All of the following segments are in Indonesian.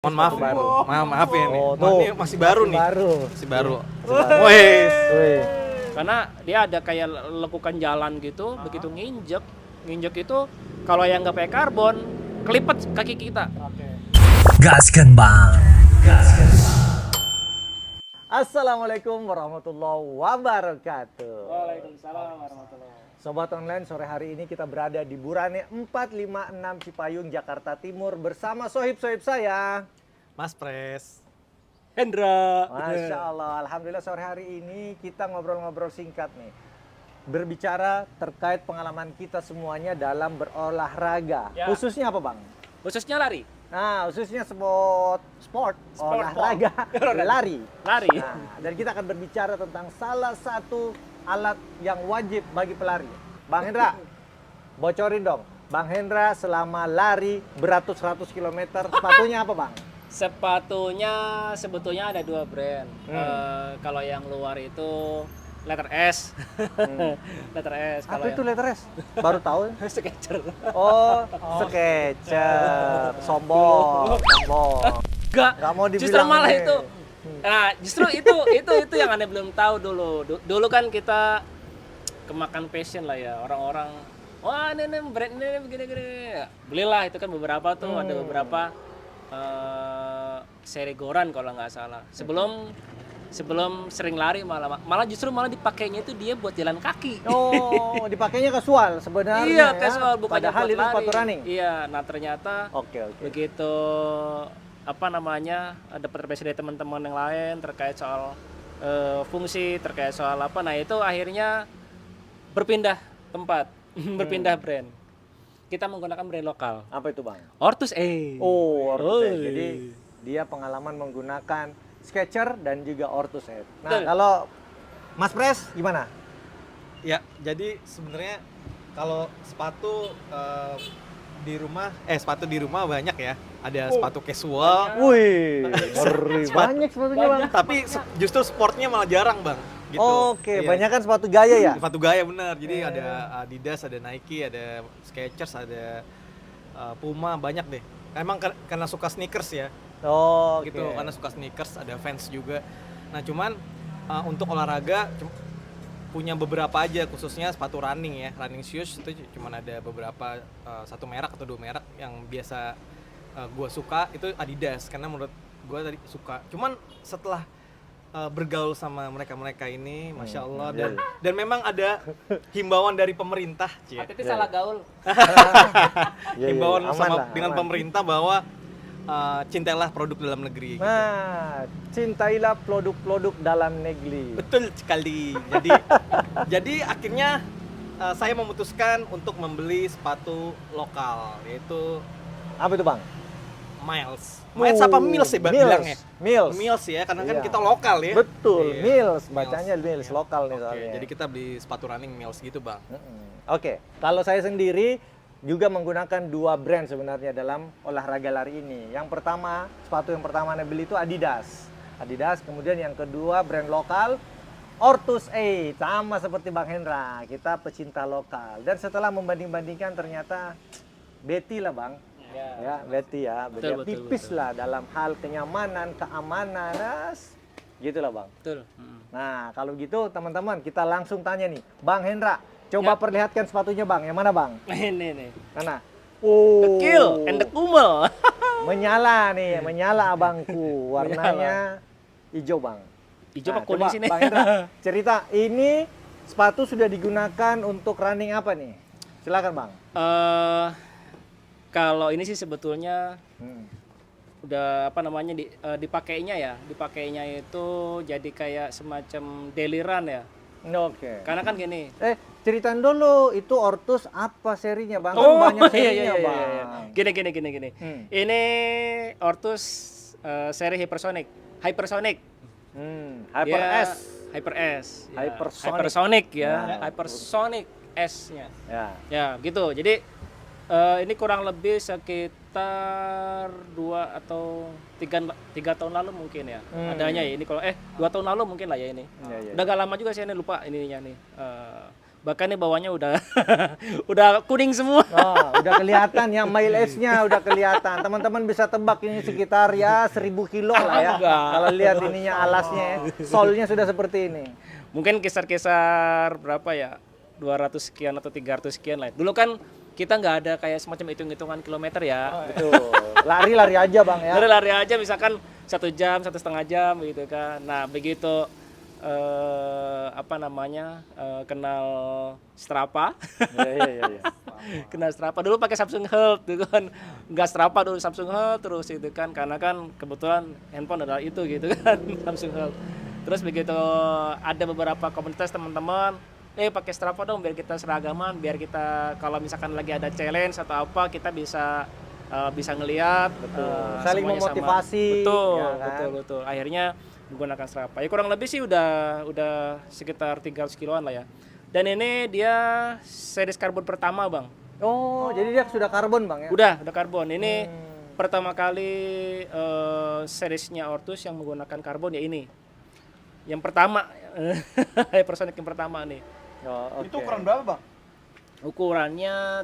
Mohon maaf, baru. maaf ya nih. Oh, Ini masih baru nih. Baru. Masih baru. Baru. Wes. Wih. Karena dia ada kayak lekukan jalan gitu, begitu nginjek itu kalau yang nggak pakai karbon, kelipet kaki kita. Gaskan bang. Assalamualaikum warahmatullahi wabarakatuh. Waalaikumsalam warahmatullahi. Sobat online, sore hari ini kita berada di Burane 456 Cipayung, Jakarta Timur bersama sohib-sohib saya. Mas Pres. Hendra. Masya Allah, Alhamdulillah sore hari ini kita ngobrol-ngobrol singkat nih. Berbicara terkait pengalaman kita semuanya dalam berolahraga. Ya. Khususnya apa Bang? Khususnya lari. Nah, khususnya sport olahraga, lari. Lari. Nah, dan kita akan berbicara tentang salah satu alat yang wajib bagi pelari. Bang Hendra, bocorin dong. Bang Hendra selama lari beratus-ratus kilometer, sepatunya apa Bang? Sepatunya sebetulnya ada dua brand. Kalau yang luar itu letter S. Letter S. Apa itu letter S? Baru tahu. Skechers. Oh, Skechers. Sombong. Enggak. Nggak mau dibilang Justru malah nih. itu. Nah, justru itu yang Anda belum tahu dulu. Dulu kan kita kemakan passion lah ya, orang-orang. Wah, ini brand ini begini-gini. Belilah itu kan beberapa tuh, ada beberapa seri Goran kalau nggak salah. Sebelum sering lari malah justru dipakainya itu dia buat jalan kaki. Oh, dipakainya casual sebenarnya. Iya, ya. casual bukan Padahal buat itu lari. sepatu running. Iya, nah ternyata Oke. begitu dapat referensi dari teman-teman yang lain terkait soal fungsi, terkait soal apa, nah itu akhirnya berpindah tempat, berpindah brand. Kita menggunakan brand lokal. Apa itu Bang? Ortus A. Oh, Ortus Ed. Oi. Jadi dia pengalaman menggunakan Skechers dan juga Ortus Ed. Nah, Betul. kalau Mas Pres gimana? Ya, jadi sebenarnya kalau sepatu sepatu di rumah banyak ya. Ada sepatu casual, Wih, ngeri banyak sepatunya Bang. tapi justru sportnya malah jarang, Bang. Gitu. Oke, Iya. banyak kan sepatu gaya ya? Sepatu gaya benar. Jadi ada Adidas, ada Nike, ada Skechers, ada Puma, banyak deh. Emang karena suka sneakers ya. Oh, Gitu, karena suka sneakers, ada Vans juga. Nah, cuman untuk olahraga punya beberapa aja, khususnya sepatu running ya, running shoes itu cuman ada beberapa, satu merek atau dua merek yang biasa gue suka itu Adidas, karena menurut gue tadi suka. Cuman setelah bergaul sama mereka ini, masya Allah, dan memang ada himbauan dari pemerintah, Hati-hati salah gaul. himbauan aman. dengan pemerintah bahwa cintailah produk dalam negeri. Nah, cintailah produk-produk dalam negeri. Betul sekali. Jadi akhirnya saya memutuskan untuk membeli sepatu lokal, yaitu Apa itu Bang? Miles. Miles apa Mills sih bilangnya? Mills. Mills ya, karena kan Iya. kita lokal ya. Betul, Iya. Mills. Bacanya Mills, Iya. lokal nih Oke, soalnya. jadi kita beli sepatu running Mills gitu, Bang. Oke, kalau saya sendiri juga menggunakan dua brand sebenarnya dalam olahraga lari ini. Yang pertama, sepatu yang pertama saya beli itu Adidas. Adidas, kemudian yang kedua brand lokal Ortus A, sama seperti Bang Hendra. Kita pecinta lokal. Dan setelah membanding-bandingkan ternyata Betty lah Bang. Ya, Betty ya. Beda Betul, tipis betul. lah dalam hal kenyamanan, keamanan, gitulah Bang. Betul. Nah, kalau gitu teman-teman kita langsung tanya nih, Bang Hendra, coba perlihatkan sepatunya Bang, yang mana Bang? Ini nih. Mana? The kill and the kumel. Menyala nih, menyala abangku, warnanya hijau Bang. Hijau apa Nah, kuning coba, sini? Bang Hendra, cerita, ini sepatu sudah digunakan untuk running apa nih? Silakan Bang. Kalau ini sih sebetulnya Hmm. udah dipakainya itu jadi kayak semacam daily run ya. Oke. Karena kan gini. Ceritain dulu, itu Ortus apa serinya Bang? Kan banyak serinya Bang. Gini. Ini Ortus seri Hypersonic. Hyper Dia S. Hyper S. Ya. Hypersonic. Hypersonic ya. Ya. Hypersonic S-nya. Ya. Ya, gitu. Jadi ini kurang lebih sekitar 2 atau 3 tahun lalu mungkin ya. Adanya ya ini kalau 2 tahun lalu mungkin lah ya ini. Ya. Udah gak lama juga sih ini lupa ininya nih. Bahkan nih bawahnya udah udah kuning semua. Oh, udah kelihatan ya mileage-nya udah kelihatan. Teman-teman bisa tebak ini sekitar ya 1000 kilo lah ya. Enggak. Kalau lihat ininya alasnya ya. Solnya sudah seperti ini. Mungkin kisar-kisar berapa ya? 200 sekian atau 300 sekian lah. Dulu kan kita nggak ada kayak semacam hitung-hitungan kilometer ya. Betul. Lari-lari aja Bang ya. Lari-lari aja misalkan 1 jam, 1,5 jam gitu kan. Nah begitu kenal Strava, Iya. kenal Strava dulu pakai Samsung Health gitu kan, nggak Strava dulu Samsung Health terus itu kan, karena kan kebetulan handphone adalah itu gitu kan Samsung Health. Terus begitu ada beberapa komunitas teman-teman, pakai Strava dong biar kita seragaman, biar kita kalau misalkan lagi ada challenge atau apa kita bisa ngelihat Saling semuanya sama. memotivasi, Betul, ya kan? betul. Akhirnya menggunakan Strava. Ya kurang lebih sih udah sekitar 300 kiloan lah ya. Dan ini dia series karbon pertama, Bang. Oh, jadi dia sudah karbon Bang ya? Udah karbon. Ini pertama kali seriesnya Ortus yang menggunakan karbon ya ini. Yang pertama, Hypersonic yang pertama nih. Oh, oke. Itu ukuran berapa, Bang? Ukurannya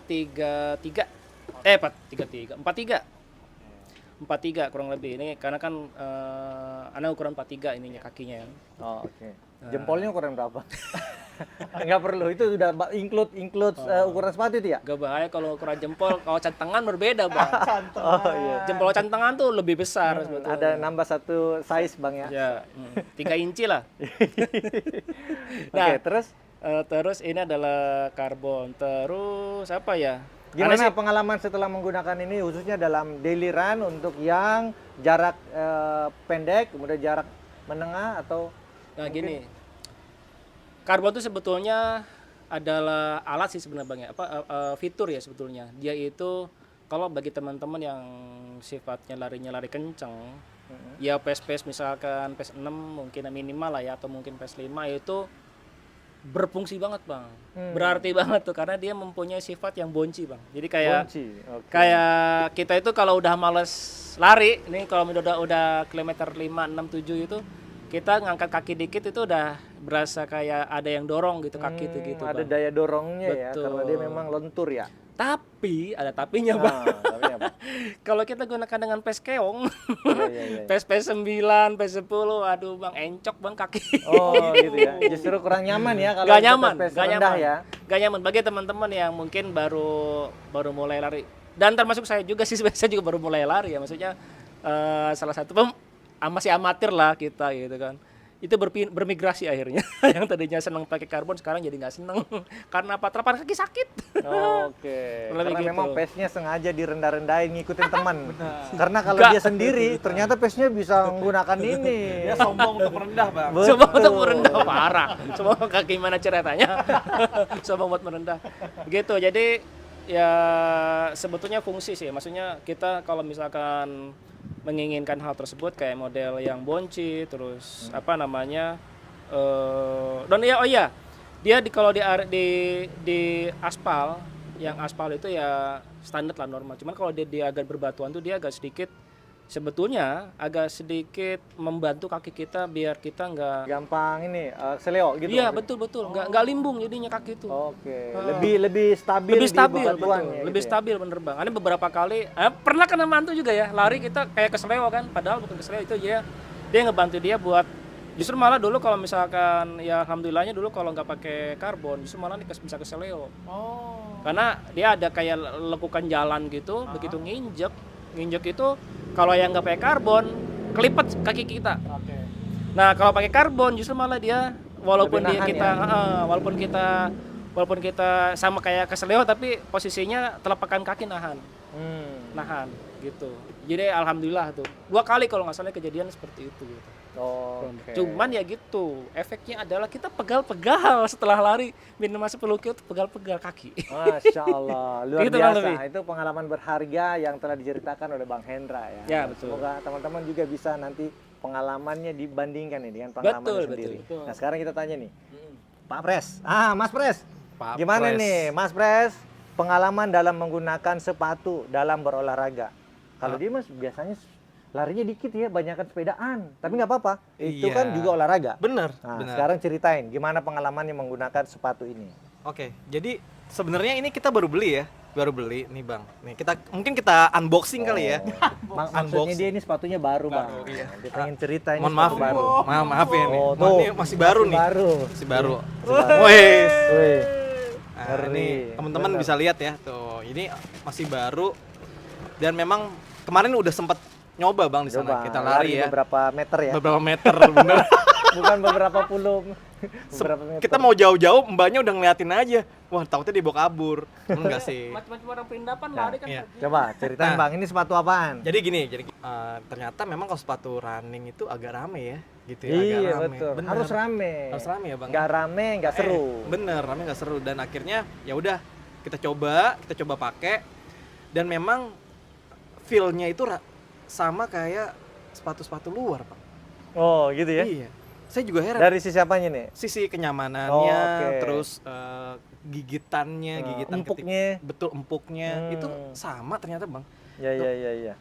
43 kurang lebih. Ini karena kan anak ukuran 43 ininya kakinya ya. Oh, oke. Jempolnya ukuran berapa? Enggak perlu, itu sudah include ukuran sepatu itu ya? Gak bahaya kalau ukuran jempol, kalau cantengan berbeda, Bang. Oh iya. Jempol cantengan tuh lebih besar sebetulnya. Ada nambah satu size Bang ya? Ya, 3 inci lah. Oke, terus Terus ini adalah karbon. Terus apa ya? gimana pengalaman setelah menggunakan ini khususnya dalam daily run untuk yang jarak pendek, kemudian jarak menengah atau Nah gini, karbon itu sebetulnya adalah alat sih sebenarnya Bang ya, fitur ya sebetulnya. Dia itu kalau bagi teman-teman yang sifatnya larinya lari kenceng, ya pace misalkan pace 6 mungkin minimal lah ya, atau mungkin pace 5 itu berfungsi banget Bang. Berarti banget tuh karena dia mempunyai sifat yang bonci Bang. Jadi kayak kunci? Oke. kayak kita itu kalau udah males lari, ini kalau udah kilometer 5, 6, 7 itu kita ngangkat kaki dikit itu udah berasa kayak ada yang dorong gitu kaki itu gitu Ada Bang. daya dorongnya ya, Betul. karena dia memang lentur ya. Tapi ada tapinya Bang. Tapi apa? Kalau kita gunakan dengan pes keong, Iya. pes 9, pes 10, aduh Bang encok Bang kaki. Oh gitu ya. Justru kurang nyaman ya kalau Gak untuk nyaman, space gak rendah nyaman. ya. Gak nyaman bagi teman-teman yang mungkin baru mulai lari. Dan termasuk saya juga sih, saya juga baru mulai lari ya. Maksudnya salah satu masih amatir lah kita gitu kan. Itu bermigrasi akhirnya. Yang tadinya senang pakai karbon sekarang jadi nggak senang. Karena apa? Telapak kaki sakit. Oke. Lebih Karena gitu. memang pace-nya sengaja direndah-rendahin ngikutin teman. Karena kalau dia sendiri ternyata pace-nya bisa menggunakan ini. Dia sombong untuk merendah, Bang. Coba untuk merendah parah. Coba kaki gimana ceritanya? Coba buat merendah. Begitu. Jadi ya sebetulnya fungsi sih. Maksudnya kita kalau misalkan menginginkan hal tersebut kayak model yang bonci, terus dan dia kalau di aspal, yang aspal itu ya standar lah normal. Cuman kalau dia agak berbatuan tuh dia agak sedikit membantu kaki kita biar kita nggak Gampang ini seleo gitu. iya maksudnya? betul nggak limbung jadinya kaki itu. Oke. Lebih stabil Lebih stabil, di bebatuan betul. ya, Lebih gitu ya? stabil bener Bang. Ada beberapa kali pernah kena mantu juga ya, lari kita kayak keseleo kan, padahal bukan keseleo itu dia ngebantu dia buat justru malah dulu kalau misalkan ya alhamdulillahnya dulu kalau nggak pakai karbon justru malah bisa keseleo. Karena dia ada kayak lekukan jalan gitu, begitu nginjek itu kalau yang nggak pakai karbon kelipet kaki kita. Nah kalau pakai karbon justru malah dia walaupun Lebih nahan walaupun kita sama kayak keseleo tapi posisinya telapak kaki nahan gitu. Jadi alhamdulillah tuh 2 kali kalau nggak salah kejadian seperti itu gitu. Oke. Cuman ya gitu efeknya adalah kita pegal-pegal setelah lari minimal 10 kilo pegal-pegal kaki. Masya Allah, luar Gitu kan biasa. lebih. Itu pengalaman berharga yang telah diceritakan oleh Bang Hendra ya. Ya, betul. Semoga teman-teman juga bisa nanti pengalamannya dibandingkan nih dengan pengalamannya sendiri. betul. Nah sekarang kita tanya nih, Pak Pres, Mas Pres, Pak gimana Pres. nih Mas Pres pengalaman dalam menggunakan sepatu dalam berolahraga? Kalau dia Mas biasanya larinya dikit ya, banyakan sepedaan, tapi nggak apa-apa. Itu Iya. kan juga olahraga. Bener, Nah, bener. sekarang ceritain gimana pengalamannya menggunakan sepatu ini. Oke, jadi sebenarnya ini kita baru beli ya. Baru beli nih Bang. Nih mungkin kita unboxing kali ya. Maksudnya Unboxing. dia ini sepatunya baru, Bang. Baru, iya. Dia pengen cerita ini Mohon maaf, sepatu baru. maaf ya nih. Oh, Mohon, tuh. ini masih baru nih. Baru. Masih baru. Wes. Wih. Nah, Ngeri. ini teman-teman Bener. bisa lihat ya. Tuh, ini masih baru dan memang kemarin udah sempat nyoba Bang di sana. Coba Kita lari ya. beberapa meter ya. Beberapa meter bener. Bukan beberapa puluh. Beberapa meter. Kita mau jauh-jauh, mbaknya udah ngeliatin aja. Wah, takutnya dibawa kabur. Enggak sih. Macam-macam orang perindapan Nah, lari kan. iya. Coba ceritain Nah. Bang, ini sepatu apaan? Jadi gini, ternyata memang kalau sepatu running itu agak rame ya, gitu ya. Iya, agak rame. betul. Bener. Harus rame. Harus rame ya Bang. Nggak rame, nggak seru. Bener, rame nggak seru dan akhirnya ya udah kita coba pakai dan memang feel-nya itu sama kayak sepatu-sepatu luar Bang. Oh, gitu ya. Iya. Saya juga heran. Dari sisi apanya nih? Sisi kenyamanannya, Oh, oke. terus gigitannya, gigitan empuknya. betul empuknya itu Hmm. sama ternyata Bang. Ya.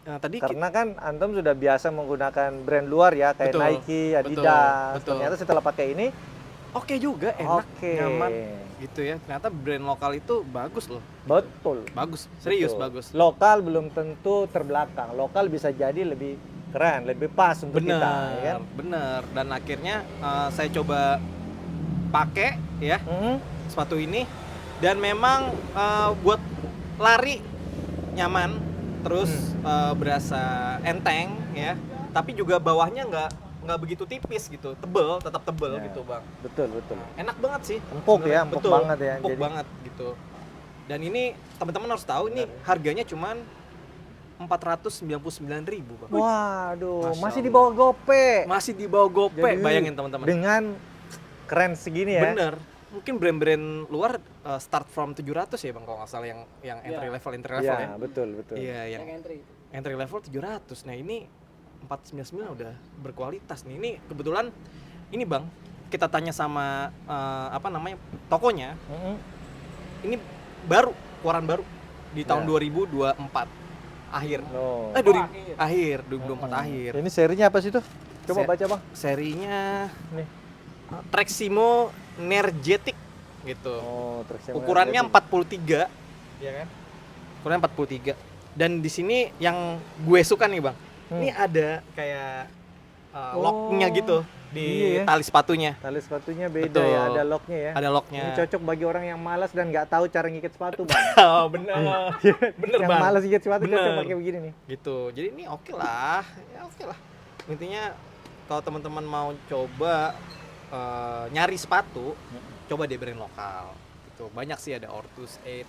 Nah, tadi Karena kan Antum sudah biasa menggunakan brand luar ya, kayak Betul, Nike, Adidas. betul. Ternyata setelah pakai ini, oke juga, enak, oke. nyaman gitu ya. Ternyata brand lokal itu bagus loh. Betul. Bagus, serius Betul. bagus. Lokal belum tentu terbelakang. Lokal bisa jadi lebih keren, lebih pas untuk Bener, kita, ya kan? bener. Dan akhirnya saya coba pakai ya Mhm. sepatu ini dan memang buat lari nyaman, terus berasa enteng ya. Tapi juga bawahnya nggak begitu tipis gitu, tebel, tetap tebel Ya. gitu Bang. Betul. Enak banget sih. Empuk sebenarnya. ya, empuk Betul, banget ya. empuk Jadi- banget gitu. Dan ini teman-teman harus tahu ini harganya cuman 499.000 Bang. Waduh, Masya masih di Allah. bawah gope. Masih di bawah gope, Jadi, bayangin teman-teman. Dengan keren segini ya. Bener. Mungkin brand-brand luar start from 700 ya Bang kalau nggak salah yang entry level Iya, ya. betul. Iya, yang Yang entry. entry level 700. Nah, ini 499 udah berkualitas nih. Ini kebetulan ini Bang, kita tanya sama tokonya, Mhm. ini baru, keluaran baru di tahun Ya. 2024 akhir. Oh. 2024 akhir. Ini serinya apa sih tuh? Coba baca Bang. Serinya Nih. Treximo Nergetic gitu. Oh, Treximo Ukurannya Energetic. 43, ya kan? Ukurannya 43. Dan di sini yang gue suka nih, Bang. Ini ada kayak locknya gitu di iya ya. tali sepatunya. Tali sepatunya beda Betul. ya, ada locknya ya. Ada locknya. Ini cocok bagi orang yang malas dan nggak tahu cara ngikat sepatu, Bang. Oh, bener. Bener, yang Bang. malas ngikat sepatu cocok Bener. pakai begini nih. Gitu. Jadi ini oke lah. Ya oke lah. Intinya kalau teman-teman mau coba nyari sepatu, coba di brand lokal. Gitu. Banyak sih, ada Ortus 8,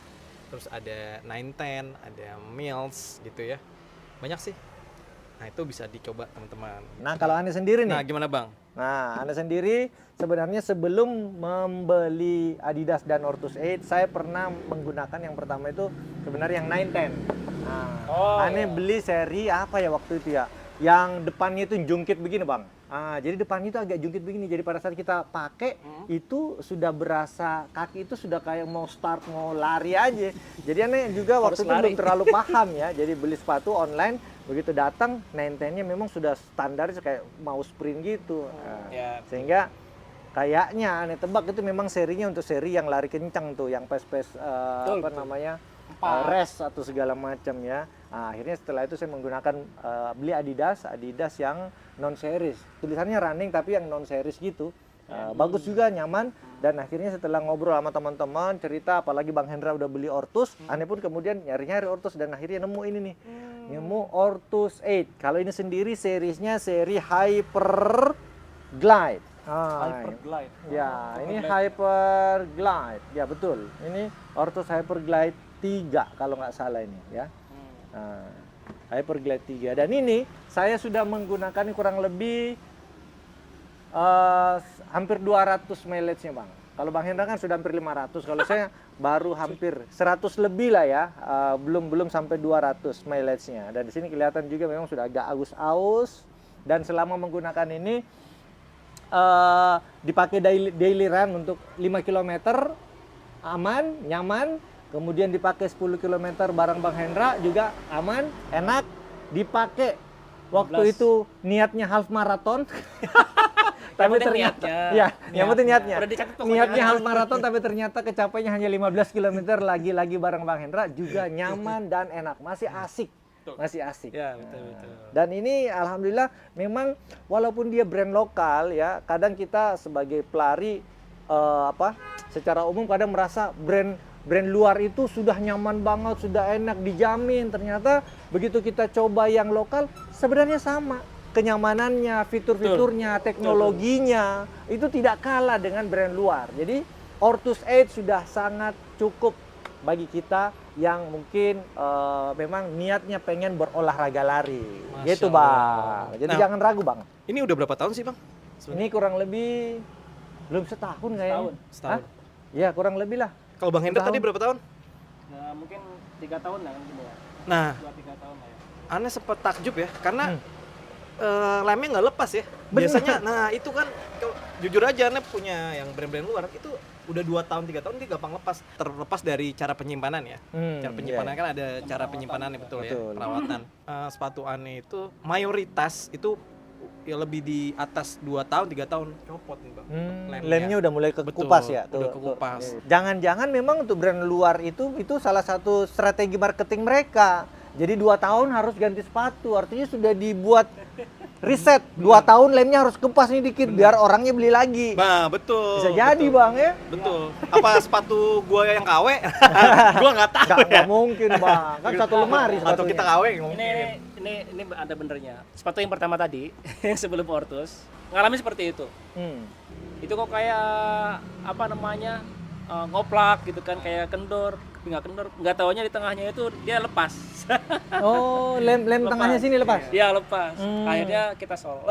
terus ada 910, ada Mills gitu ya. Banyak sih. Nah, itu bisa dicoba teman-teman. Nah, kalau Anda sendiri Nah, nih. gimana Bang? Nah, Anda sendiri sebenarnya sebelum membeli Adidas dan Ortus 8, saya pernah menggunakan yang pertama itu sebenarnya yang 910. Nah, Anda beli seri apa ya waktu itu ya? Yang depannya itu jungkit begini, Bang. Jadi depannya itu agak jungkit begini. Jadi pada saat kita pakai itu sudah berasa kaki itu sudah kayak mau start, mau lari aja. Jadi Anda juga waktu itu lari. belum terlalu paham ya. Jadi beli sepatu online, begitu datang 910-nya memang sudah standar kayak mau sprint gitu. Nah, Ya. sehingga kayaknya aneh tebak itu memang serinya untuk seri yang lari kencang tuh, yang pace-pace race atau segala macam ya. Nah, akhirnya setelah itu saya menggunakan beli Adidas yang non series. Tulisannya running tapi yang non series gitu. Bagus juga, nyaman. Dan akhirnya setelah ngobrol sama teman-teman, cerita apalagi Bang Hendra udah beli Ortus, aneh pun kemudian nyari-nyari Ortus dan akhirnya nemu ini nih. Nemu Ortus 8. Kalau ini sendiri seriesnya seri Hyper Glide. Hyperglide. Ya, ini Hyper Glide. Ya, betul. Ini Ortus Hyper Glide 3 kalau nggak salah ini ya. Nah, Hyper Glide 3. Dan ini saya sudah menggunakan kurang lebih hampir 200 mileage-nya, Bang. Kalau Bang Hendra kan sudah hampir 500. Kalau saya baru hampir 100 lebih lah ya. Belum sampai 200 mileage-nya. Dan di sini kelihatan juga memang sudah agak aus-aus. Dan selama menggunakan ini dipakai daily run untuk 5 km, aman, nyaman. Kemudian dipakai 10 km bareng Bang Hendra juga aman, enak. Dipakai waktu 15. itu niatnya half marathon. Tapi penting ternyata, niatnya. ya, yang penting niatnya. Udah dicatat pokoknya. Niatnya half marathon tapi ternyata kecapainya hanya 15 km lagi bareng Bang Hendra juga nyaman dan enak, masih asik. Masih asik. Ya, betul. Dan ini alhamdulillah memang walaupun dia brand lokal ya, kadang kita sebagai pelari secara umum kadang merasa brand luar itu sudah nyaman banget, sudah enak, dijamin. Ternyata begitu kita coba yang lokal sebenarnya sama. Kenyamanannya, fitur-fiturnya, teknologinya itu tidak kalah dengan brand luar. Jadi Ortus 8 sudah sangat cukup bagi kita yang mungkin memang niatnya pengen berolahraga lari. Masya Gitu Allah. Bang. Jadi Nah, jangan ragu Bang. Ini udah berapa tahun sih Bang? Ini kurang lebih belum setahun kayaknya. Setahun. Hah? Ya kurang lebih lah. Kalau Bang Hendra Setahun. tadi berapa tahun? Nah, mungkin 3 tahun lah mungkin ya. Nah, 2-3 tahun lah ya. Ane sempet takjub ya, karena lemnya nggak lepas ya. Bener. Biasanya, nah itu kan jujur aja Ane punya yang brand-brand luar itu udah 2 tahun 3 tahun dia gampang lepas, terlepas dari cara penyimpanan ya. Cara penyimpanan iya. kan ada cara penyimpanannya betul ya, Betul. perawatan. Sepatu Ane itu mayoritas itu ya lebih di atas 2 tahun 3 tahun copot nih Bang. Lemnya udah mulai kekupas Betul, ya. udah kekupas. Jangan-jangan memang untuk brand luar itu salah satu strategi marketing mereka. Jadi 2 tahun harus ganti sepatu, artinya sudah dibuat riset. 2 tahun lemnya harus kepas nih dikit biar orangnya beli lagi. Nah, betul. Bisa jadi betul. Bang ya. Betul. Apa sepatu gua yang KW? Gua nggak tahu ya. Nggak mungkin Bang, kan satu lemari Atau sepatunya. kita KW Ini ada benernya. Sepatu yang pertama tadi yang sebelum Ortus ngalamin seperti itu. Itu kok kayak apa namanya? Ngoplak gitu kan, kayak kendor, tapi nggak taunya di tengahnya itu dia lepas. Oh, lem tengahnya sini lepas. Iya lepas. Akhirnya kita sol.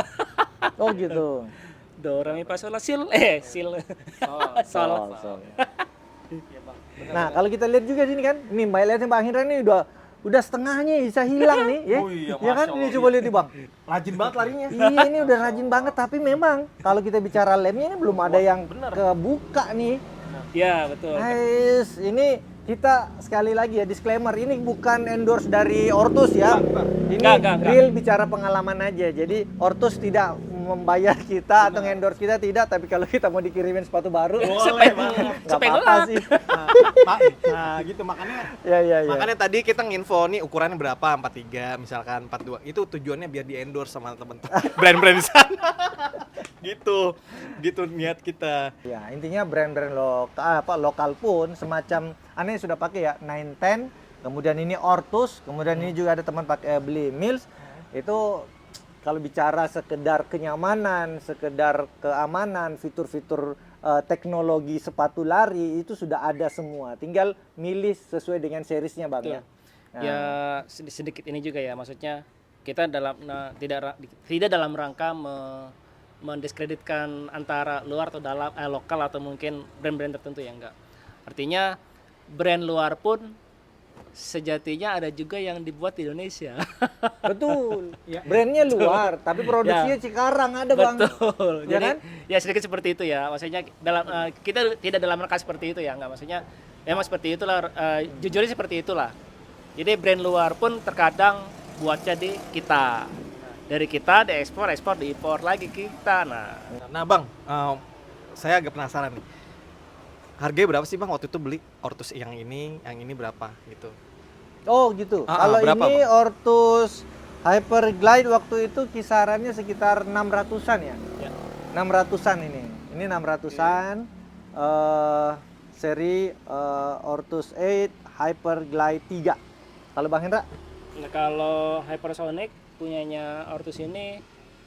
Oh gitu. Do re mi fa sol la sil sil. Sol. Nah, kalau kita lihat juga sini kan, nih Mbak lihatnya Bang Hendra ini udah setengahnya bisa hilang nih, ya. Oh iya, Ya kan, Masya ini Allah, coba lihat nih Bang. Rajin banget larinya. Iya, ini udah rajin banget, tapi memang kalau kita bicara lemnya ini belum ada yang kebuka nih. Iya, betul. Guys, ini kita sekali lagi ya disclaimer, ini bukan endorse dari Ortus ya. Ini Enggak. real bicara pengalaman aja. Jadi Ortus tidak membayar kita atau endorse kita tidak, tapi kalau kita mau dikirimin sepatu baru, Boleh banget. nggak Sampai apa-apa ngelak. sih. Nah, gitu makanya. Ya. Makanya tadi kita nginfo nih ukurannya berapa, 43 misalkan 42. Itu tujuannya biar di endorse sama teman-teman brand-brand di sana. Gitu niat kita. Ya, intinya brand-brand lokal pun semacam aneh sudah pakai ya 910, kemudian ini Ortus, kemudian ini juga ada teman pakai beli Mills. Itu kalau bicara sekedar kenyamanan, sekedar keamanan, fitur-fitur teknologi sepatu lari itu sudah ada semua. Tinggal milih sesuai dengan seriesnya Bang ya. Nah, Ya sedikit ini juga ya, maksudnya kita tidak dalam rangka mendiskreditkan antara luar atau dalam lokal atau mungkin brand-brand tertentu ya, enggak. Artinya brand luar pun sejatinya ada juga yang dibuat di Indonesia. betul. Brandnya luar, tapi produksinya Cikarang ada Bang. Betul. Ya Jadi kan? ya sedikit seperti itu ya. Maksudnya dalam kita tidak dalam rangka seperti itu ya, enggak. Maksudnya memang seperti itulah, jujurnya seperti itulah. Jadi brand luar pun terkadang buatnya di kita. Dari kita diekspor, diimpor lagi kita. Nah, Bang, saya agak penasaran nih. Harganya berapa sih Bang waktu itu beli Ortus yang ini berapa gitu? Oh gitu. Kalau berapa, ini Bang? Ortus Hyperglide waktu itu kisarannya sekitar 600-an ya. 600-an ini. Ini 600-an. Seri Ortus 8 Hyperglide 3. Kalau Bang Hendra? Nah, kalau Hypersonic punyanya Ortus ini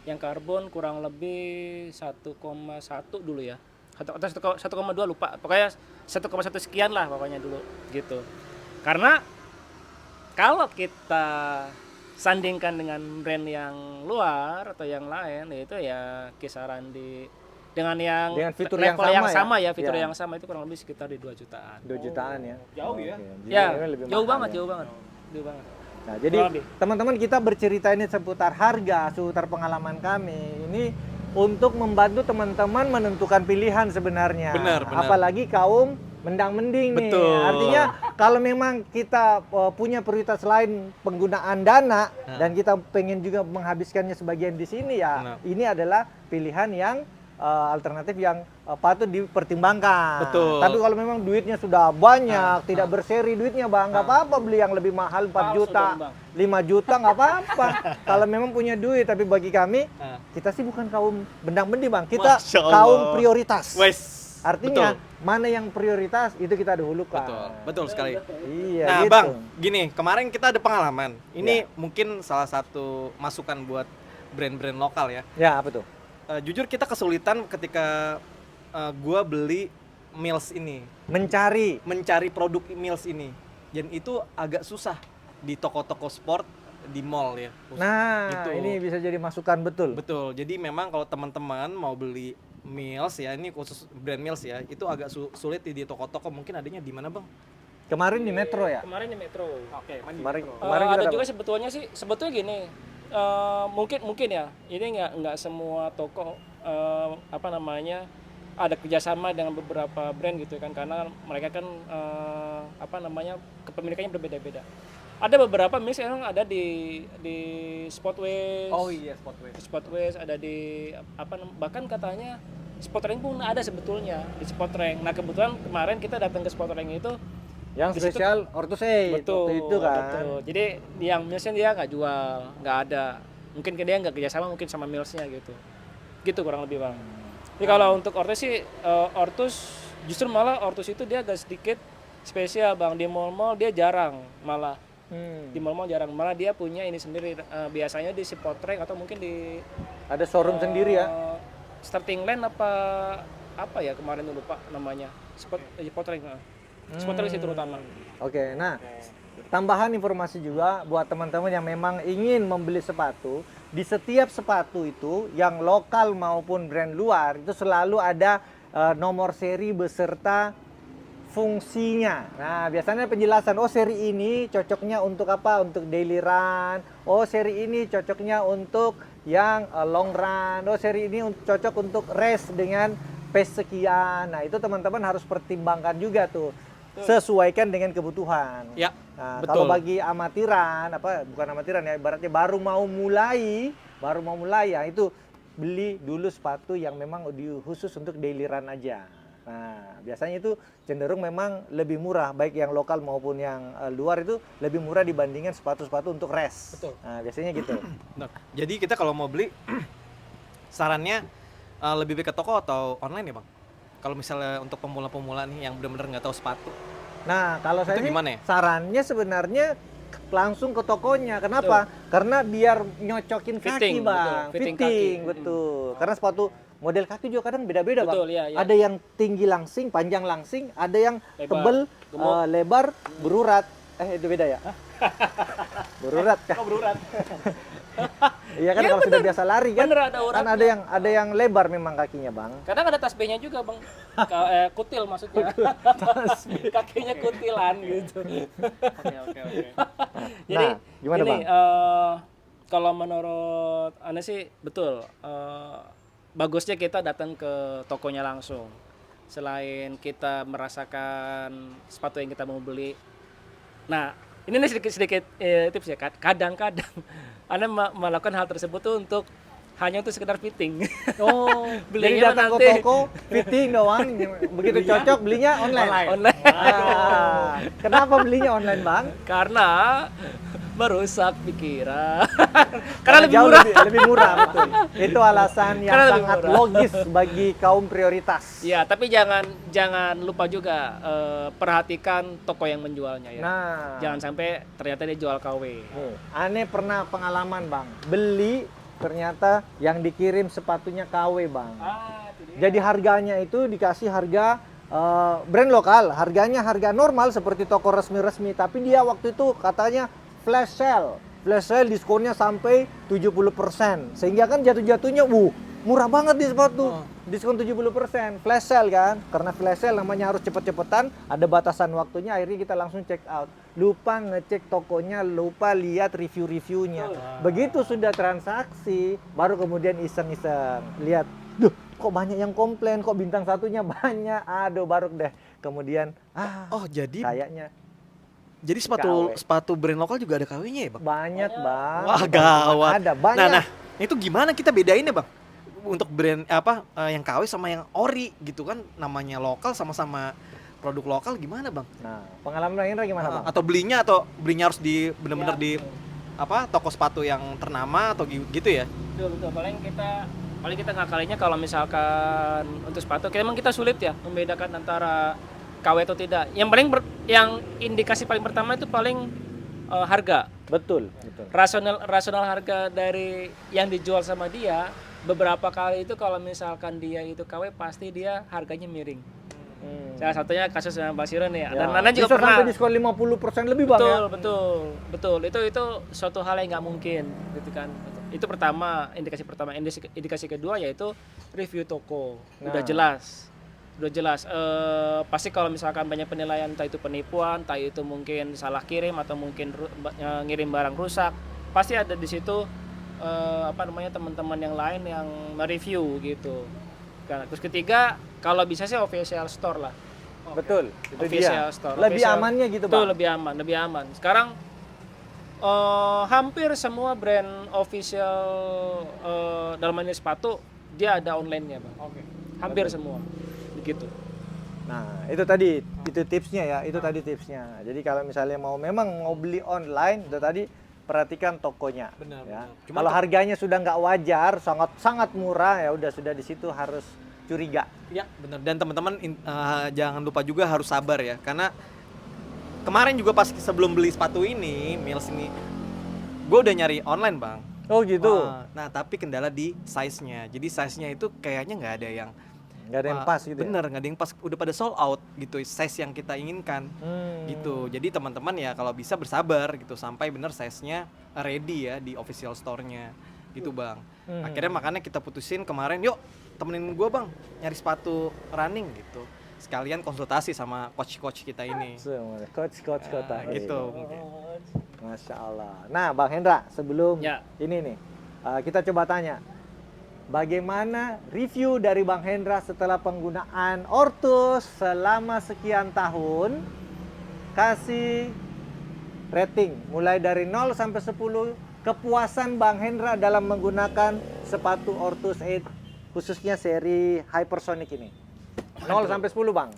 yang karbon kurang lebih 1,1 dulu ya. Atau 1,2 lupa. Pokoknya 1,1 sekian lah pokoknya dulu gitu. Karena kalau kita sandingkan dengan brand yang luar atau yang lain, itu ya kisaran dengan fitur level yang sama ya? fitur Ya. yang sama itu kurang lebih sekitar di 2 jutaan. 2 jutaan ya. Jauh ya? Oke. Ya, Jadi lebih jauh mahal banget, ya. jauh banget. Nah, jadi Kurang lebih. teman-teman kita bercerita ini seputar harga, seputar pengalaman kami. Ini untuk membantu teman-teman menentukan pilihan sebenarnya. Benar. Apalagi kaum mendang-mending nih. Betul. Artinya kalau memang kita punya prioritas lain penggunaan dana dan kita pengen juga menghabiskannya sebagian di sini ya, Benar. ini adalah pilihan yang alternatif yang patut dipertimbangkan. Betul. Tapi kalau memang duitnya sudah banyak, tidak berseri duitnya bang, nggak apa-apa beli yang lebih mahal 4 Palsu juta, dong, Bang. 5 juta nggak apa-apa. Kalau memang punya duit, tapi bagi kami, kita sih bukan kaum bendang-bendi bang, kita Masya Allah. kaum prioritas. Wes. Artinya Betul. mana yang prioritas itu kita dahulukan. Betul sekali. Iya. Nah, gitu. Bang, gini, kemarin kita ada pengalaman. Ini mungkin salah satu masukan buat brand-brand lokal ya. Ya apa tuh? Jujur kita kesulitan ketika gua beli Mills ini, mencari produk Mills ini. Dan itu agak susah di toko-toko sport di mall ya. Nah, Gitu. ini bisa jadi masukan betul. Betul. Jadi memang kalau teman-teman mau beli Mills ya, ini khusus brand Mills ya, itu agak sulit di toko-toko. Mungkin adanya di mana, Bang? Kemarin di Metro ya? Kemarin di Metro. Oke, Kemarin Ada kita juga dapat. sebetulnya gini, mungkin ya, ini nggak semua toko ada kerjasama dengan beberapa brand gitu kan, karena mereka kan kepemilikannya berbeda-beda. Ada beberapa mix yang ada di Sportways. Oh iya, Sportways. Di Sportways ada bahkan katanya Sportrank pun ada sebetulnya di Sportrank. Nah kebetulan kemarin kita datang ke Sportrank itu Yang di situ- spesial Ortus Aid betul waktu itu kan. betul. Jadi yang millsnya dia nggak jual, nggak ada. Mungkin dia nggak kerjasama mungkin sama millsnya gitu kurang lebih bang. Jadi kalau untuk Ortus sih justru malah Ortus itu dia agak sedikit spesial bang. Di mall-mall dia jarang malah. Di mall-mall jarang, malah dia punya ini sendiri, biasanya di Sportrank atau mungkin di Ada showroom sendiri ya. Starting Line apa ya kemarin lupa namanya Sportrank. Sportrank sih terutama. Oke, nah tambahan informasi juga buat teman-teman yang memang ingin membeli sepatu, di setiap sepatu itu yang lokal maupun brand luar itu selalu ada nomor seri beserta fungsinya. Nah, biasanya penjelasan, oh seri ini cocoknya untuk apa? Untuk daily run. Oh, seri ini cocoknya untuk yang long run. Oh, seri ini cocok untuk race dengan pace sekian. Nah, itu teman-teman harus pertimbangkan juga tuh. Sesuaikan dengan kebutuhan. Ya, Nah, betul. kalau bagi amatiran, bukan amatiran ya, ibaratnya baru mau mulai ya itu beli dulu sepatu yang memang khusus untuk daily run aja. Nah, biasanya itu cenderung memang lebih murah, baik yang lokal maupun yang luar itu lebih murah dibandingkan sepatu-sepatu untuk race. Betul. Nah, biasanya gitu. Nah, jadi kita kalau mau beli sarannya lebih baik ke toko atau online ya, Bang? Kalau misalnya untuk pemula-pemula nih yang benar-benar nggak tahu sepatu. Nah, kalau saya Itu sih gimana ya? sarannya sebenarnya langsung ke tokonya. Kenapa? Karena biar nyocokin kaki, Fitting, Bang. betul. Fitting Fitting, kaki. betul. Karena sepatu model kaki juga kadang beda-beda, Bang. Betul, iya, iya. Ada yang tinggi langsing, panjang langsing, ada yang Lebar, tebel, gemuk. lebar, berurat. Itu beda ya? Berurat kan? Oh berurat. Iya kan Iya, kalau sudah biasa lari kan? Bener, ada Kan uratnya. ada yang lebar memang kakinya, Bang. Kadang ada tasbihnya juga bang, kutil maksudnya. Kakinya kutilan gitu. Oke. Jadi Nah, gimana, ini Bang? kalau menurut Anda sih betul. Bagusnya kita datang ke tokonya langsung. Selain kita merasakan sepatu yang kita mau beli. Nah, ini nih sedikit tips ya. Kadang-kadang Anda melakukan hal tersebut tuh hanya untuk sekedar fitting. Oh, jadi Belinya datang ke nanti. toko, fitting doang, begitu cocok belinya online. Online. Ah, kenapa belinya online, Bang? Karena merusak pikiran. Karena lebih jauh murah. lebih murah, betul. Itu alasan yang Karena lebih sangat murah. logis bagi kaum prioritas. Ya, tapi jangan lupa juga perhatikan toko yang menjualnya ya. Nah, Jangan sampai ternyata dia jual KW. nih, aneh pernah pengalaman, Bang. Beli ternyata yang dikirim sepatunya KW, Bang. Itu dia. Jadi harganya itu dikasih harga brand lokal, harganya harga normal seperti toko resmi-resmi, tapi dia waktu itu katanya flash sale diskonnya sampai 70%, sehingga kan jatuh-jatuhnya murah banget di sepatu, diskon 70%, flash sale kan, karena flash sale namanya harus cepet-cepetan, ada batasan waktunya, akhirnya kita langsung check out, lupa ngecek tokonya, lupa lihat review-reviewnya, begitu sudah transaksi, baru kemudian iseng-iseng, lihat, duh kok banyak yang komplain, kok bintang satunya banyak, aduh baru deh, kemudian Oh, jadi kayaknya sepatu brand lokal juga ada KW-nya ya, Bang? banyak, Bang. Wah, gawat. Ada banyak. Nah, itu gimana kita bedainnya, Bang? untuk brand yang KW sama yang ori gitu kan, namanya lokal sama-sama produk lokal gimana bang? Nah, pengalaman Bang Hendra gimana Bang? Atau belinya harus di bener-bener Ya, di betul. toko sepatu yang ternama atau gitu ya? Betul. Paling kita ngakalinya kalau misalkan untuk sepatu, memang kita sulit ya membedakan antara KW atau tidak. Yang indikasi paling pertama itu paling harga. Betul. Rasional harga dari yang dijual sama dia, beberapa kali itu kalau misalkan dia itu KW pasti dia harganya miring. Salah satunya kasus dengan Basiro nih. Dan Nana juga bisa pernah. sampai diskon 50% lebih Bang ya. Betul. Itu suatu hal yang nggak mungkin, gitu kan. Itu pertama, indikasi pertama. Indikasi kedua yaitu review toko. Udah jelas. Pasti kalau misalkan banyak penilaian, entah itu penipuan, entah itu mungkin salah kirim atau mungkin ngirim barang rusak, pasti ada di situ teman-teman yang lain yang mereview gitu. Terus ketiga, kalau bisa sih official store lah. Betul. Itu Official dia. store. Lebih amannya gitu Betul, Bang. lebih aman. Sekarang hampir semua brand official dalam ini sepatu dia ada online-nya, Bang. Hampir semua. Begitu. Nah, itu tadi, itu tipsnya ya, itu tadi tipsnya. Jadi kalau misalnya memang mau beli online, itu tadi perhatikan tokonya. Benar, Ya. benar. Kalau harganya sudah nggak wajar, sangat murah, ya udah sudah di situ harus curiga. Ya benar, dan teman-teman jangan lupa juga harus sabar ya, karena kemarin juga pas sebelum beli sepatu ini, Mills ini, gue udah nyari online bang. Oh gitu. Nah tapi kendala di size-nya, jadi size-nya itu kayaknya nggak ada yang Pas gitu. bener, nggak ada yang pas, udah pada sold out gitu, size yang kita inginkan gitu. Jadi teman-teman ya kalau bisa bersabar gitu sampai bener size-nya ready ya di official store-nya gitu bang. Akhirnya makanya kita putusin kemarin, yuk temenin gue bang nyari sepatu running gitu, sekalian konsultasi sama coach kita ini. Coach kota. Gitu. Masya Allah. Nah Bang Hendra, sebelum Ya. ini nih, kita coba tanya, bagaimana review dari Bang Hendra setelah penggunaan Ortus selama sekian tahun? Kasih rating mulai dari 0 sampai 10, kepuasan Bang Hendra dalam menggunakan sepatu Ortus 8 khususnya seri Hypersonic ini. 0 sampai 10 Bang.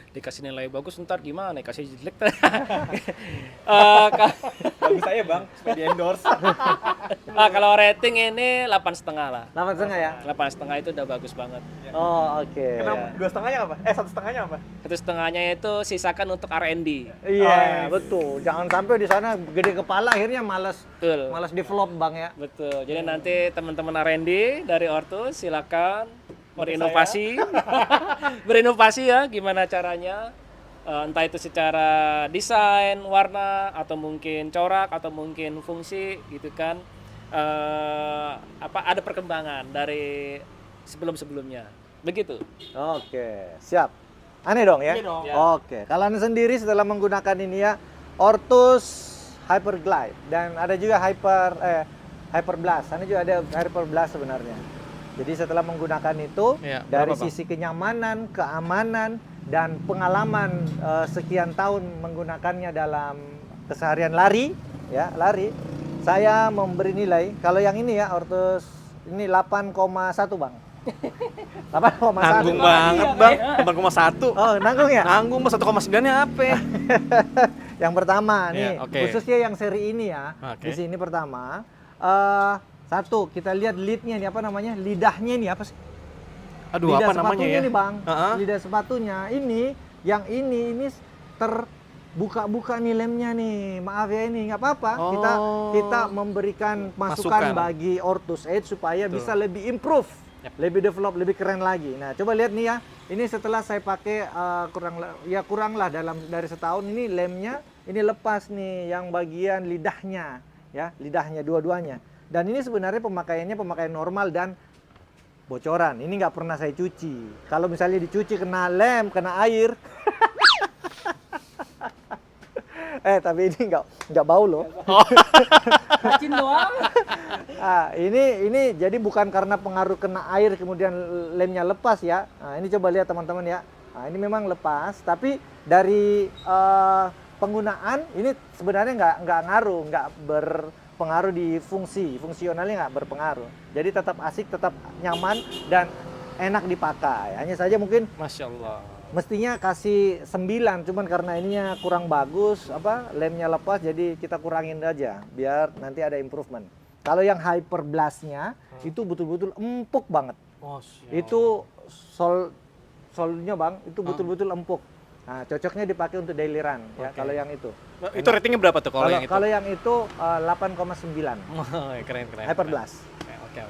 Dikasih nilai bagus ntar gimana? Kasih jelek. Bagus saya bang, supaya di endorse. Kalau rating ini 8,5 lah. 8,5 ya? 8,5 itu udah bagus banget. Oh oke. Kenapa? 2,5-nya apa? 1,5-nya apa? 1,5-nya itu sisakan untuk R&D. Iya, betul. Jangan sampai di sana gede kepala akhirnya malas Betul. develop Bang ya. Betul. Jadi nanti teman-teman R&D dari Ortus silakan berinovasi. Berinovasi ya, gimana caranya? Entah itu secara desain, warna, atau mungkin corak, atau mungkin fungsi, gitu kan. Ada perkembangan dari sebelum-sebelumnya. Begitu. Oke, siap. Aneh dong ya? Iya dong. Ya. Oke, kalau Anda sendiri setelah menggunakan ini ya, Ortus Hyperglide dan ada juga Hyperblast. Anda juga ada Hyperblast sebenarnya. Jadi setelah menggunakan itu, Iya, dari berapa, Bang? sisi kenyamanan, keamanan, dan pengalaman sekian tahun menggunakannya dalam keseharian lari, saya memberi nilai, kalau yang ini ya, Ortus ini 8,1 Bang. 8,1. Nanggung banget bang, 8,1. Oh, nanggung ya? Nanggung bang, 1,9-nya apa? Yang pertama nih, Iya, oke. khususnya yang seri ini ya. Oke. Di sini pertama, satu kita lihat leadnya ini apa namanya? Lidahnya ini apa sih? Aduh, Lidah apa namanya sepatunya ya? nih Bang. Heeh. Lidah sepatunya ini terbuka-buka nih lemnya nih. Maaf ya ini nggak apa-apa. Oh. Kita memberikan masukan Masukan. bagi Ortus 8 supaya Betul. bisa lebih improve. Yap. Lebih develop, lebih keren lagi. Nah, coba lihat nih ya. Ini setelah saya pakai kurang lah dari setahun ini lemnya ini lepas nih yang bagian lidahnya ya, lidahnya dua-duanya. Dan ini sebenarnya pemakaian normal dan bocoran. Ini nggak pernah saya cuci. Kalau misalnya dicuci kena lem, kena air. Tapi ini nggak bau loh. Racin doang. Ini jadi bukan karena pengaruh kena air kemudian lemnya lepas ya. Nah, ini coba lihat teman-teman ya. Nah, ini memang lepas, tapi dari penggunaan ini sebenarnya nggak ngaruh, nggak pengaruh di fungsionalnya nggak berpengaruh. Jadi tetap asik, tetap nyaman dan enak dipakai. Hanya saja mungkin Masya Allah. mestinya kasih 9, cuman karena ininya kurang bagus, lemnya lepas, jadi kita kurangin aja biar nanti ada improvement. Kalau yang Hyper Blast-nya itu betul-betul empuk banget. Masya Itu solnya bang, itu betul-betul empuk. Nah, cocoknya dipakai untuk daily run ya. Oke. Kalau yang itu. Allah. Itu ratingnya berapa tuh kalau yang itu? Kalau yang itu 8,9 Keren. Hyper Blast. Oke.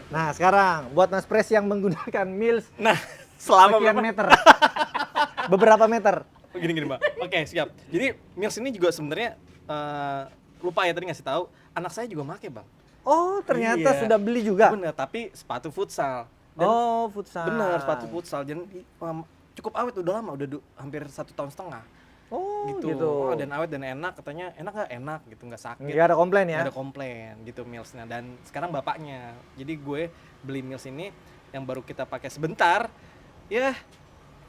Nah, sekarang buat Mas Pres yang menggunakan Mills Nah, selama sekian meter. Beberapa meter. gini Mbak. Oke, siap. Jadi Mills ini juga sebenarnya lupa ya tadi ngasih tahu, anak saya juga make, Bang. Oh, ternyata Iya. sudah beli juga. Bener, tapi sepatu futsal. Dan Oh, futsal. bener, sepatu futsal. Dan cukup awet, udah lama, udah hampir 1,5 tahun. Oh, Gitu. gitu. Oh, dan awet dan enak, katanya enak nggak? Enak gitu, nggak sakit. Nggak ada komplain ya? Nggak ada komplain gitu Millsnya. Dan sekarang bapaknya. Jadi gue beli Mills ini yang baru kita pakai sebentar. Ya,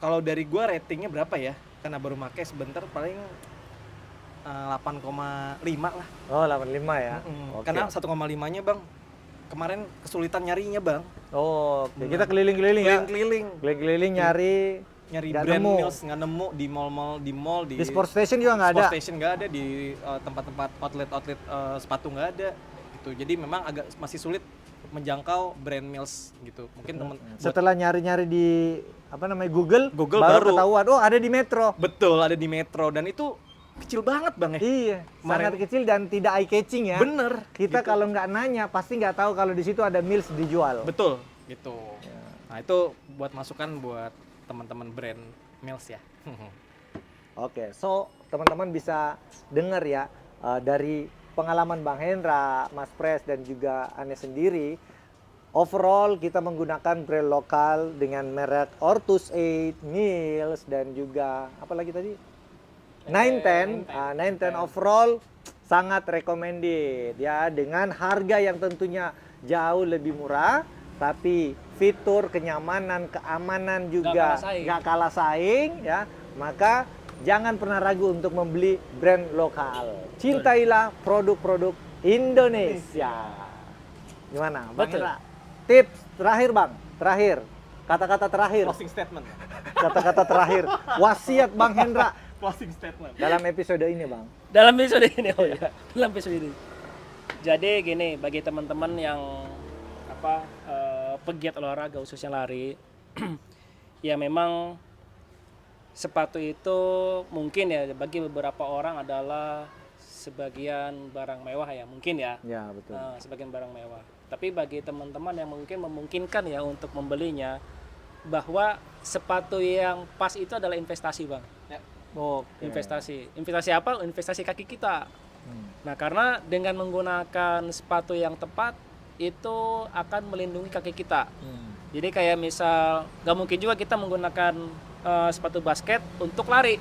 kalau dari gue ratingnya berapa ya? Karena baru pakai sebentar paling 8,5 lah. Oh, 85 ya. Oke. Karena 1,5-nya Bang, kemarin kesulitan nyarinya Bang. Oh, oke. Kita keliling-keliling ya. Keliling-keliling. Keliling-keliling nyari Nyari Nggak brand nemu. Mills nggak nemu di mall-mall, di di Sport Station juga nggak ada. Sport Station nggak ada, di tempat-tempat outlet sepatu nggak ada gitu. Jadi memang agak masih sulit menjangkau brand Mills gitu. Mungkin temen Setelah nyari-nyari di Google, Google baru baru. ketahuan. Oh, ada di Metro. betul ada di Metro dan itu kecil banget Bang ya. Iya, sangat kecil dan tidak eye catching ya. Bener. Kita gitu. kalau nggak nanya pasti nggak tahu kalau di situ ada Mills dijual. Betul gitu. Nah, itu buat masukan buat teman-teman brand Mills ya. Oke, so teman-teman bisa dengar ya dari pengalaman Bang Hendra, Mas Pres dan juga Ane sendiri. Overall kita menggunakan brand lokal dengan merek Ortus 8, Mills dan juga apa lagi tadi? 910. 910 overall sangat recommended ya, dengan harga yang tentunya jauh lebih murah, tapi fitur, kenyamanan, keamanan juga nggak kalah saing ya. Maka jangan pernah ragu untuk membeli brand lokal. Cintailah produk-produk Indonesia. Gimana, Bang Betul. Hendra? Tips terakhir, Bang. Terakhir. Kata-kata terakhir. Closing statement. Kata-kata terakhir. Wasiat Bang Hendra Closing statement. dalam episode ini, Bang. Dalam episode ini, dalam episode ini. Jadi gini, bagi teman-teman yang pegiat olahraga khususnya lari, ya memang sepatu itu mungkin ya bagi beberapa orang adalah sebagian barang mewah ya, mungkin ya. Ya, betul. Sebagian barang mewah. Tapi bagi teman-teman yang mungkin memungkinkan ya untuk membelinya, bahwa sepatu yang pas itu adalah investasi, Bang. Oke. Investasi apa? Investasi kaki kita. Nah, karena dengan menggunakan sepatu yang tepat itu akan melindungi kaki kita. Jadi kayak misal nggak mungkin juga kita menggunakan sepatu basket untuk lari.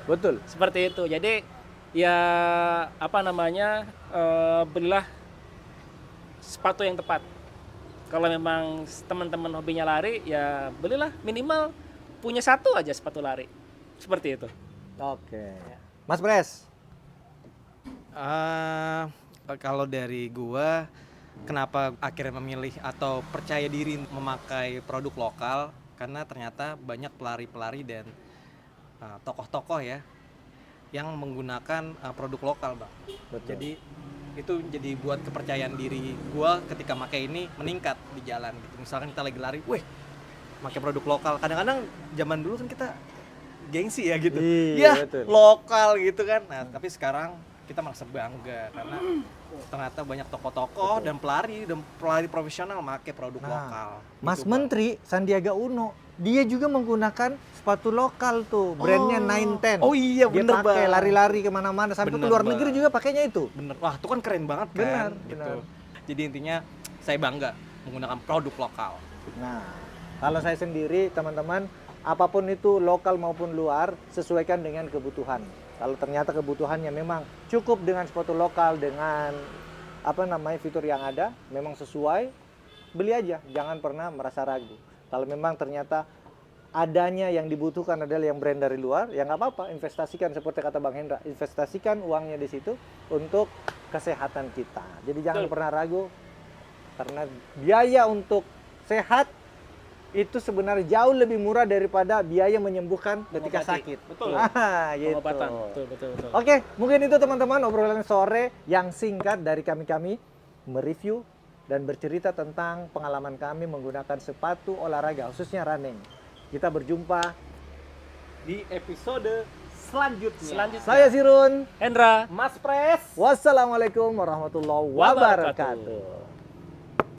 Betul. Seperti itu. Jadi ya belilah sepatu yang tepat. Kalau memang teman-teman hobinya lari, ya belilah minimal punya satu aja sepatu lari. Seperti itu. Oke. Mas Pres. Kalau dari gua, kenapa akhirnya memilih atau percaya diri memakai produk lokal, karena ternyata banyak pelari-pelari dan tokoh-tokoh ya yang menggunakan produk lokal, Bang. Betul. Jadi itu jadi buat kepercayaan diri gua ketika pakai ini meningkat di jalan gitu. Misalkan kita lagi lari, weh, pakai produk lokal. Kadang-kadang zaman dulu kan kita gengsi ya gitu. Iya, betul. Lokal gitu kan. Nah, tapi sekarang kita merasa bangga karena ternyata banyak tokoh-tokoh dan pelari profesional pakai produk lokal. Mas Gitu, Bang. Menteri Sandiaga Uno, dia juga menggunakan sepatu lokal tuh, brandnya 910. Oh iya, dia bener, pakai Bang. lari-lari kemana-mana, sampai ke Bener, luar Bang. negeri juga pakainya itu. Bener, wah itu kan keren banget kan. Benar, gitu. benar. Jadi intinya saya bangga menggunakan produk lokal. Nah, kalau saya sendiri, teman-teman, apapun itu lokal maupun luar, sesuaikan dengan kebutuhan. Kalau ternyata kebutuhannya memang cukup dengan sepatu lokal, dengan fitur yang ada, memang sesuai, beli aja. Jangan pernah merasa ragu. Kalau memang ternyata adanya yang dibutuhkan adalah yang brand dari luar, ya nggak apa-apa, investasikan seperti kata Bang Hendra, investasikan uangnya di situ untuk kesehatan kita. Jadi jangan Betul. pernah ragu, karena biaya untuk sehat itu sebenarnya jauh lebih murah daripada biaya menyembuhkan ketika Mengobati. sakit. Betul. Gitu. Pengobatan. Betul, betul, betul. Oke, mungkin itu teman-teman obrolan sore yang singkat dari kami mereview dan bercerita tentang pengalaman kami menggunakan sepatu olahraga, khususnya running. Kita berjumpa Di episode selanjutnya. Selanjutnya. Saya Sirun. Hendra. Mas Pres. Wassalamualaikum warahmatullahi Wabarakatuh. wabarakatuh.